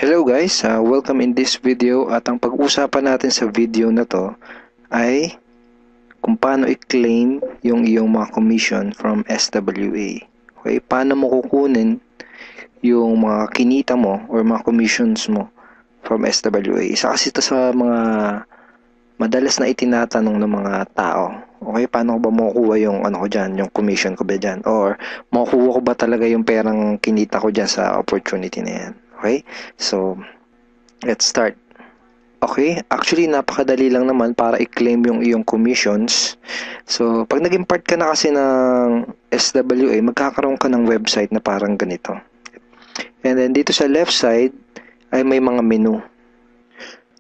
Hello guys, welcome in this video at ang pag-usapan natin sa video na to ay kung paano i-claim yung iyong mga commission from SWA. Okay, paano mo kukunin yung mga kinita mo or mga commissions mo from SWA. Isa kasi ito sa mga madalas na itinatanong ng mga tao. Okay, paano ko ba makukuha yung ano ko dyan, yung commission ko ba dyan? Or makukuha ko ba talaga yung perang kinita ko dyan sa opportunity na yan? Okay, so let's start. Okay, actually napakadali lang naman para i-claim yung iyong commissions. So, pag naging part ka na kasi ng SWA, magkakaroon ka ng website na parang ganito. And then dito sa left side ay may mga menu.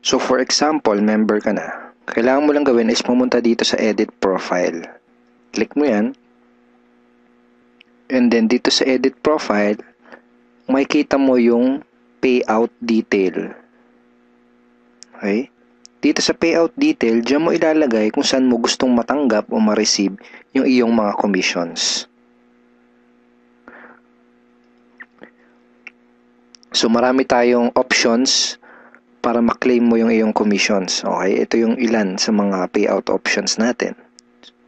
So, for example, member ka na. Kailangan mo lang gawin is pumunta dito sa edit profile. Click mo yan. And then dito sa edit profile, makikita mo yung payout detail. Okay? Dito sa payout detail, diyan mo ilalagay kung saan mo gustong matanggap o ma-receive yung iyong mga commissions. So, marami tayong options para ma-claim mo yung iyong commissions. Okay? Ito yung ilan sa mga payout options natin.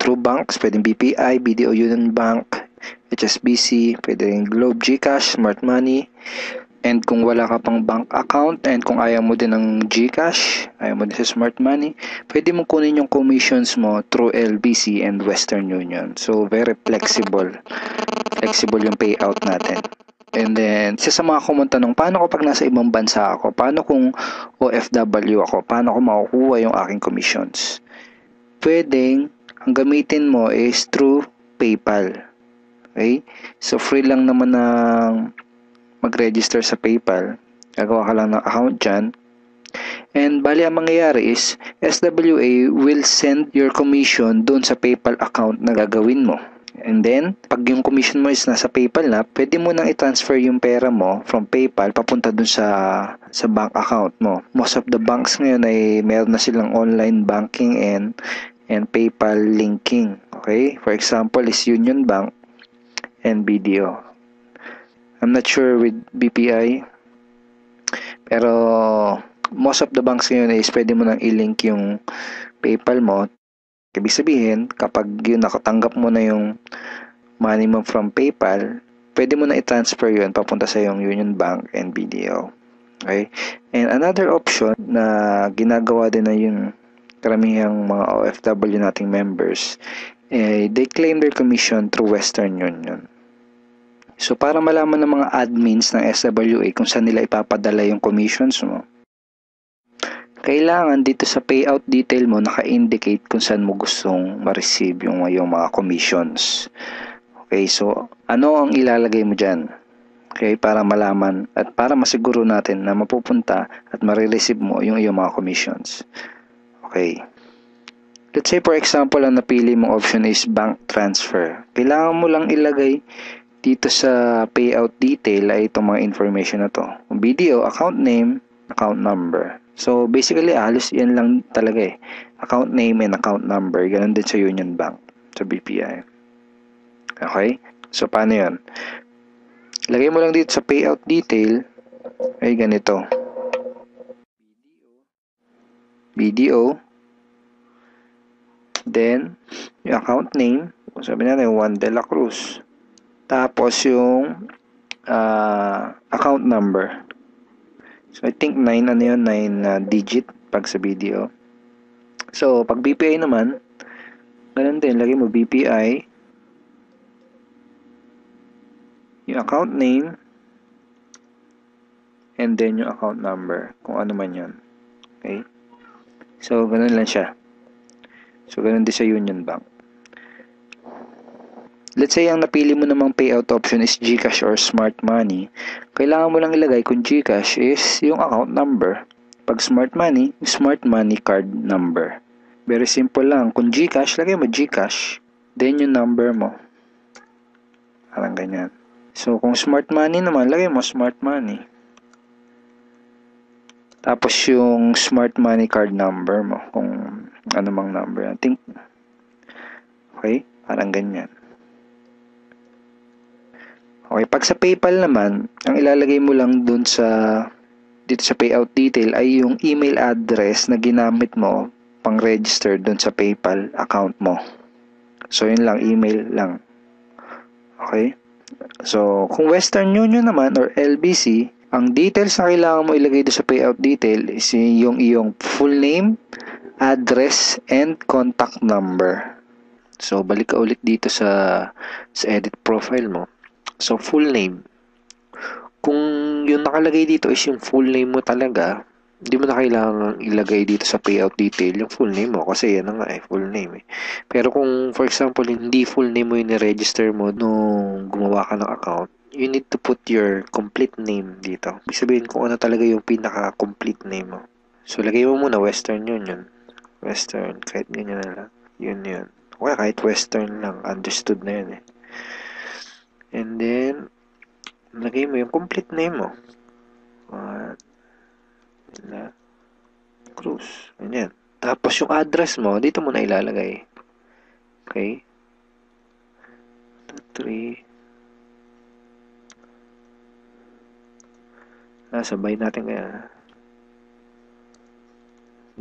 Through banks, pwedeng BPI, BDO Union Bank, HSBC, pwedeng Globe, GCash, Smart Money. And kung wala ka pang bank account and kung ayaw mo din ng GCash, ayaw mo din sa Smart Money, pwede mo kunin yung commissions mo through LBC and Western Union. So, very flexible. Flexible yung payout natin. And then, isa sa mga kumuntanong, paano ko pag nasa ibang bansa ako? Paano kung OFW ako? Paano ko makukuha yung aking commissions? Pwedeng, ang gamitin mo is through PayPal. Okay? So, free lang naman ng mag-register sa PayPal. Gagawa ka lang ng account dyan. And bali ang mangyayari is SWA will send your commission doon sa PayPal account na gagawin mo. And then, pag yung commission mo is nasa PayPal na, pwede mo nang i-transfer yung pera mo from PayPal papunta doon sa bank account mo. Most of the banks ngayon ay meron na silang online banking and PayPal linking. Okay? For example, is Union Bank and BDO. I'm not sure with BPI. Pero most of the banks ngayon is pwede mo nang i-link yung PayPal mo. Ibig sabihin, kapag yun nakatanggap mo na yung money mo from PayPal, pwede mo na i-transfer yun papunta sa yung Union Bank and BDO. Okay? And another option na ginagawa din na yung karamihang mga OFW nating members, they claim their commission through Western Union. So, para malaman ng mga admins ng SWA kung saan nila ipapadala yung commissions mo, kailangan dito sa payout detail mo naka-indicate kung saan mo gustong ma-receive yung mga commissions. Okay, so ano ang ilalagay mo dyan? Okay, para malaman at para masiguro natin na mapupunta at ma-receive mo yung iyong mga commissions. Okay. Let's say for example, ang napili mong option is bank transfer. Kailangan mo lang ilagay dito sa payout detail ay itong mga information na to. BDO, account name, account number. So, basically, halos yan lang talaga eh. Account name and account number. Ganun din sa Union Bank, sa BPI. Okay? So, paano yan? Lagay mo lang dito sa payout detail ay ganito. BDO. Then, yung account name, sabi natin, Juan de la Cruz. Tapos yung account number. So, I think 9 digit pag sa BDO. So, pag BPI naman, ganun din, lagay mo BPI, yung account name, and then yung account number, kung ano man yun. Okay? So, ganun lang siya. So, ganun din sa Union Bank. Let's say ang napili mo namang payout option is GCash or Smart Money. Kailangan mo lang ilagay kung GCash is yung account number. Pag Smart Money, Smart Money card number. Very simple lang. Kung GCash, lagay mo GCash. Then yung number mo. Parang ganyan. So kung Smart Money naman, lagay mo Smart Money. Tapos yung Smart Money card number mo. Kung ano mang number. I think. Okay? Parang ganyan. Okay, pag sa PayPal naman, ang ilalagay mo lang dun sa dito sa payout detail ay yung email address na ginamit mo pang-register dun sa PayPal account mo. So, yun lang, email lang. Okay? So, kung Western Union naman or LBC, ang details na kailangan mo ilagay doon sa payout detail is yung iyong full name, address, and contact number. So, balik ka ulit dito sa edit profile mo. So, full name. Kung yung nakalagay dito is yung full name mo talaga, hindi mo na kailangan ilagay dito sa payout detail yung full name mo kasi yan na nga full name eh. Pero kung for example hindi full name mo yung ni-register mo nung gumawa ka ng account, you need to put your complete name dito. Ibig sabihin kung ano talaga yung pinaka-complete name mo. So lagay mo muna Western Union. Western, kahit ganyan na lang. Yun. Okay, kahit Western lang, understood na yun eh. And then, lagay mo yung complete name mo. Cruz. Ganyan. Tapos yung address mo, dito mo na ilalagay. Okay? 2, 3. Sabay natin kaya.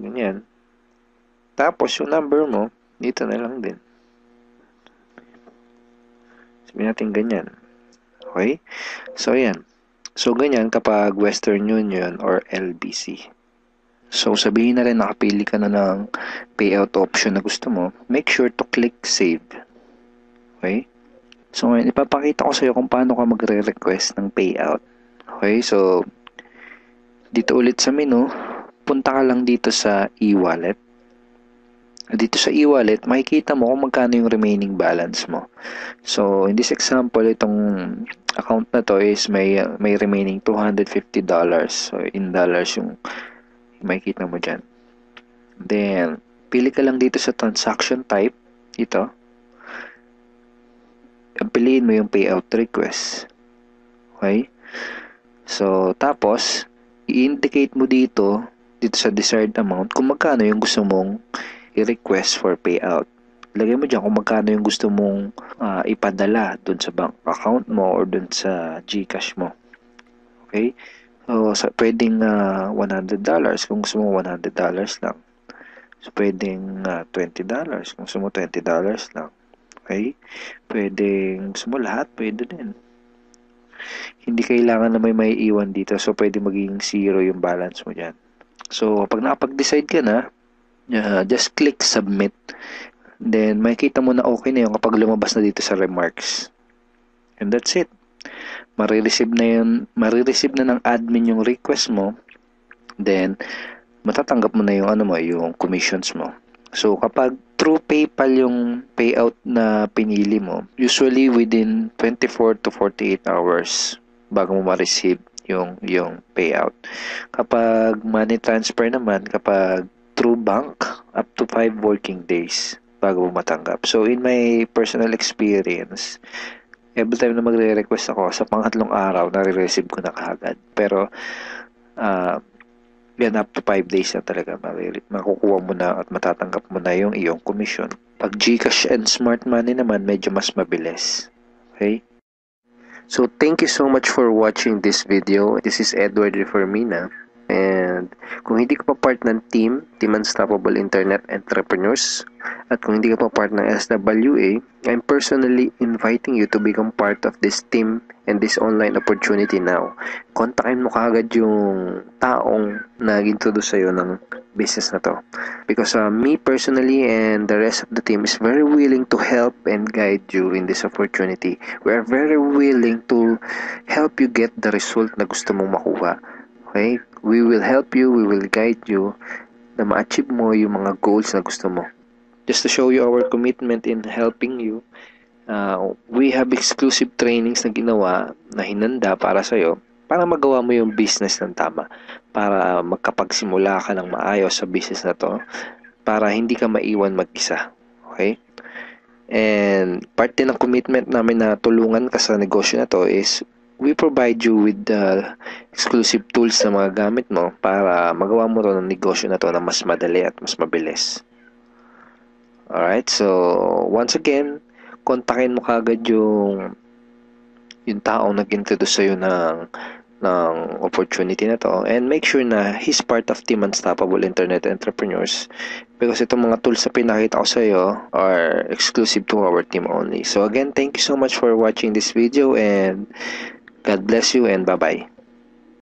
Ganyan. Tapos yung number mo, dito na lang din. Sabihin natin ganyan. Okay? So, yan. So, ganyan kapag Western Union or LBC. So, sabihin na rin nakapili ka na ng payout option na gusto mo, make sure to click save. Okay? So, ngayon, ipapakita ko sa iyo kung paano ka magre-request ng payout. Okay? So, dito ulit sa menu, punta ka lang dito sa e-wallet. Dito sa e-wallet, makikita mo kung magkano yung remaining balance mo. So, in this example, itong account na to is may remaining $250. So, in dollars yung makikita mo dyan. Then, pili ka lang dito sa transaction type. Ito. Piliin mo yung payout request. Okay? So, tapos, i-indicate mo dito sa desired amount, kung magkano yung gusto mong i-request for payout. Lagay mo dyan kung magkano yung gusto mong ipadala dun sa bank account mo or dun sa GCash mo. Okay? So, pwedeng $100 kung gusto mo $100 lang. So, pwedeng $20 kung gusto mo $20 lang. Okay? Pwedeng gusto mo lahat, pwede din. Hindi kailangan na may iwan dito. So, pwede maging 0 yung balance mo dyan. So, pag nakapag-decide ka na, just click submit. Then, makikita mo na okay na yun kapag lumabas na dito sa remarks. And that's it. Marireceive na ng admin yung request mo. Then, matatanggap mo na yung yung commissions mo. So, kapag through PayPal yung payout na pinili mo, usually within 24 to 48 hours bago mo ma-receive yung payout. Kapag money transfer naman, kapag through bank, up to 5 working days bago mo matanggap. So, in my personal experience, every time na magre-request ako, sa pangatlong araw, nare-receive ko na kaagad. Pero, yan, up to 5 days na talaga makukuha mo na at matatanggap mo na yung iyong commission. Pag GCash and Smart Money naman, medyo mas mabilis. Okay? So, thank you so much for watching this video. This is Edward Reformina. And kung hindi ka pa part ng Team Unstoppable Internet Entrepreneurs, at kung hindi ka pa part ng SWA, I'm personally inviting you to become part of this team and this online opportunity now. Kontakin mo kaagad yung taong nag-introduce sa'yo ng business na to. Because me personally and the rest of the team is very willing to help and guide you in this opportunity. We are very willing to help you get the result na gusto mong makuha. Okay? We will help you, we will guide you na ma-achieve mo yung mga goals na gusto mo. Just to show you our commitment in helping you, we have exclusive trainings na ginawa na hinanda para sa'yo para magawa mo yung business ng tama, para magkapagsimula ka ng maayos sa business na to, para hindi ka maiwan mag-isa. Okay? And part din ng commitment namin na tulungan ka sa negosyo na to is we provide you with the exclusive tools na mga gamit mo para magawa mo to ng negosyo na to na mas madali at mas mabilis. Alright, so once again, kontakin mo kagad yung taong nag-introduce sa'yo ng ng opportunity na to, and make sure na he's part of Team Unstoppable Internet Entrepreneurs, because itong mga tools na pinakita ko sa iyo are exclusive to our team only. So again, thank you so much for watching this video, and God bless you, and bye-bye.